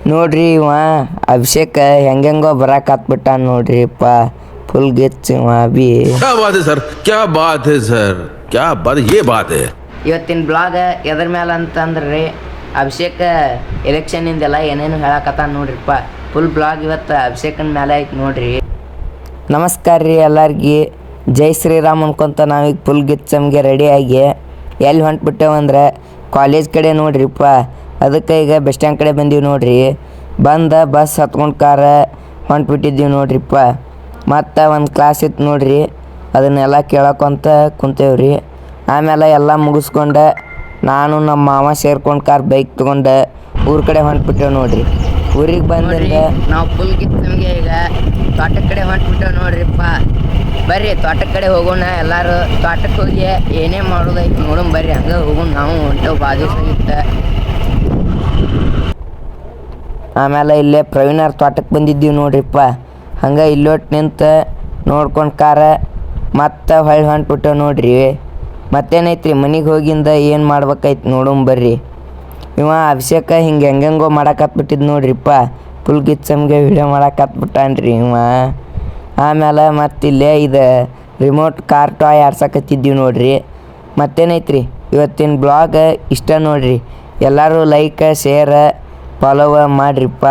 ನೋಡ್ರಿ ಇವ ಅಭಿಷೇಕ ಹೆಂಗೆಂಗೋ ಬರಾಕತ್ಬಿಟ್ಟ ನೋಡ್ರಿಪ್ಪ ಫುಲ್ ಗಿಚ್ ಇವ ಬಿ. क्या बात है सर, क्या बात है सर, क्या बात, ये बात है. ಇವತ್ತಿನ ಬ್ಲಾಗ್ ಎದ್ರ ಮೇಲೆ ಅಂತಂದ್ರೆ ಅಭಿಷೇಕ ಎಲೆಕ್ಷನ್ನಿಂದೆಲ್ಲ ಏನೇನು ಹೇಳಕತ್ತಾನ ನೋಡ್ರಿಪ್ಪ. ಫುಲ್ ಬ್ಲಾಗ್ ಇವತ್ತು ಅಭಿಷೇಕನ ಮೇಲೆ ಐತೆ ನೋಡ್ರಿ. ನಮಸ್ಕಾರ ರೀ ಎಲ್ಲರಿಗೆ, ಜೈ ಶ್ರೀರಾಮ್ ಅನ್ಕೊಂತ ನಾವೀಗ ಫುಲ್ ಗಿಚ್ಚಮ್ಗೆ ರೆಡಿಯಾಗಿ ಎಲ್ಲಿ ಹೊಂಟ್ಬಿಟ್ಟೇವಂದ್ರೆ ಕಾಲೇಜ್ ಕಡೆ ನೋಡ್ರಿಪ್ಪ. ಅದಕ್ಕೆ ಈಗ ಬಸ್ ಸ್ಟ್ಯಾಂಡ್ ಕಡೆ ಬಂದೀವಿ ನೋಡ್ರಿ. ಬಂದ ಬಸ್ ಹತ್ಕೊಂಡು ಕಾರ ಹೊಂಟ್ಬಿಟ್ಟಿದ್ದೀವಿ ನೋಡ್ರಿಪ್ಪ. ಮತ್ತು ಒಂದು ಕ್ಲಾಸ್ ಇತ್ತು ನೋಡ್ರಿ, ಅದನ್ನೆಲ್ಲ ಕೇಳಕೊಂತ ಕುಂತೇವ್ರಿ. ಆಮೇಲೆ ಎಲ್ಲ ಮುಗಿಸ್ಕೊಂಡು ನಾನು ನಮ್ಮ ಮಾವ ಸೇರ್ಕೊಂಡು ಕಾರ್ ಬೈಕ್ ತೊಗೊಂಡು ಊರ ಕಡೆ ಹೊಂಟ್ಬಿಟ್ಟೇವೆ ನೋಡ್ರಿ. ಊರಿಗೆ ಬಂದ್ರೆ ನಾವು ಫುಲ್ ಗಿಚ್ಚಮ್ಗೆ ಈಗ ತೋಟದ ಕಡೆ ಹೊಂಟ್ಬಿಟ್ಟೇವೆ ನೋಡ್ರಿಪ್ಪ. ಬರ್ರಿ ತೋಟದ ಕಡೆ ಹೋಗೋಣ ಎಲ್ಲರೂ. ತೋಟಕ್ಕೆ ಹೋಗಿ ಏನೇ ಮಾಡೋದೈತಿ ನೋಡೋಣ ಬರ್ರಿ. ಹಂಗೆ ಹೋಗೋಣ, ನಾವು ಹೊಂಟೇವು ಬಾದಿವ್ಸಾಗಿತ್ತು. ಆಮೇಲೆ ಇಲ್ಲೇ ಪ್ರವೀಣವ್ರ ತೋಟಕ್ಕೆ ಬಂದಿದ್ದೀವಿ ನೋಡ್ರಿಪ್ಪ. ಹಂಗೆ ಇಲ್ಲೊಟ್ಟು ನಿಂತು ನೋಡ್ಕೊಂಡು ಕಾರ ಮತ್ತೆ ಹೊಳ್ಳಿ ಹೊಂಟ್ಬಿಟ್ಟೇವೆ ನೋಡ್ರಿ. ಮತ್ತೇನೈತ್ರಿ ಮನೆಗೆ ಹೋಗಿಂದ ಏನು ಮಾಡ್ಬೇಕೈತಿ ನೋಡೋಣ ಬರ್ರಿ. ಇವ ಅಭಿಷೇಕ ಹಿಂಗೆ ಹೆಂಗೆಂಗೋ ಮಾಡಾಕತ್ಬಿಟ್ಟಿದ್ದು ನೋಡ್ರಿಪ್ಪ. ಫುಲ್ ಗಿಚ್ಚಮ್ಗೆ ವಿಡಿಯೋ ಮಾಡಾಕತ್ಬಿಟ್ಟಾನ್ರಿ ಇವ. ಆಮೇಲೆ ಮತ್ತಿಲ್ಲೇ ಇದು ರಿಮೋಟ್ ಕಾರ್ ಟಾಯ್ ಆಡ್ಸಕತ್ತಿದ್ದೀವಿ ನೋಡ್ರಿ. ಮತ್ತೇನೈತ್ರಿ ಇವತ್ತಿನ ಬ್ಲಾಗ್ ಇಷ್ಟ ನೋಡ್ರಿ. ಎಲ್ಲರೂ ಲೈಕ್ ಶೇರ್ ಫಾಲೋವ ಮಾಡಿರಿಪ್ಪ.